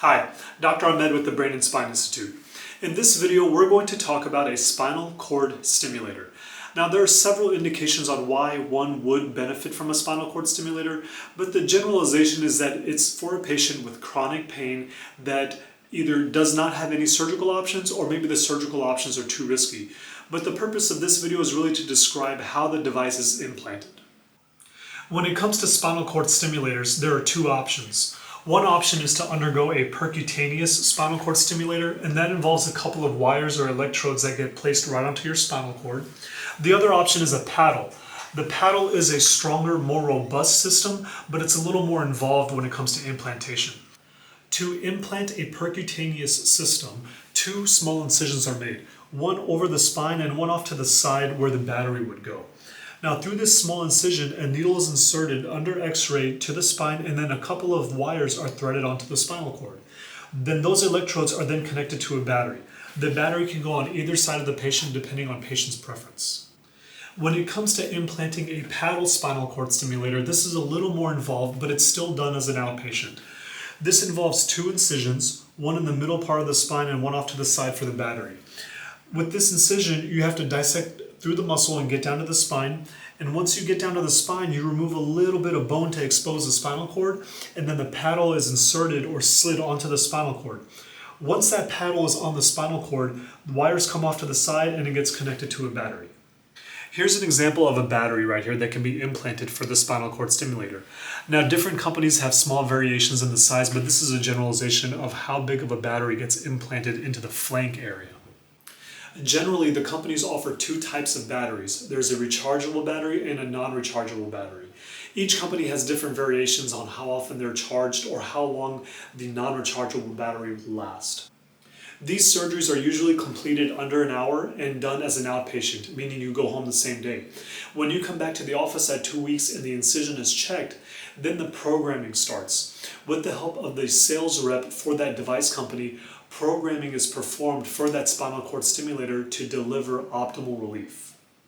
Hi, Dr. Ahmed with the Brain and Spine Institute. In this video, we're going to talk about a spinal cord stimulator. Now, there are several indications on why one would benefit from a spinal cord stimulator, but the generalization is that it's for a patient with chronic pain that either does not have any surgical options or maybe the surgical options are too risky. But the purpose of this video is really to describe how the device is implanted. When it comes to spinal cord stimulators, there are two options. One option is to undergo a percutaneous spinal cord stimulator, and that involves a couple of wires or electrodes that get placed right onto your spinal cord. The other option is a paddle. The paddle is a stronger, more robust system, but it's a little more involved when it comes to implantation. To implant a percutaneous system, two small incisions are made, one over the spine and one off to the side where the battery would go. Now, through this small incision, a needle is inserted under X-ray to the spine, and then a couple of wires are threaded onto the spinal cord. Then those electrodes are then connected to a battery. The battery can go on either side of the patient depending on patient's preference. When it comes to implanting a paddle spinal cord stimulator, this is a little more involved, but it's still done as an outpatient. This involves two incisions, one in the middle part of the spine and one off to the side for the battery. With this incision, you have to dissect through the muscle and get down to the spine. And once you get down to the spine, you remove a little bit of bone to expose the spinal cord, and then the paddle is inserted or slid onto the spinal cord. Once that paddle is on the spinal cord, the wires come off to the side and it gets connected to a battery. Here's an example of a battery right here that can be implanted for the spinal cord stimulator. Now, different companies have small variations in the size, but this is a generalization of how big of a battery gets implanted into the flank area. Generally, the companies offer two types of batteries. There's a rechargeable battery and a non-rechargeable battery. Each company has different variations on how often they're charged or how long the non-rechargeable battery will last. These surgeries are usually completed under an hour and done as an outpatient, meaning you go home the same day. When you come back to the office at 2 weeks and the incision is checked, then the programming starts. With the help of the sales rep for that device company, programming is performed for that spinal cord stimulator to deliver optimal relief.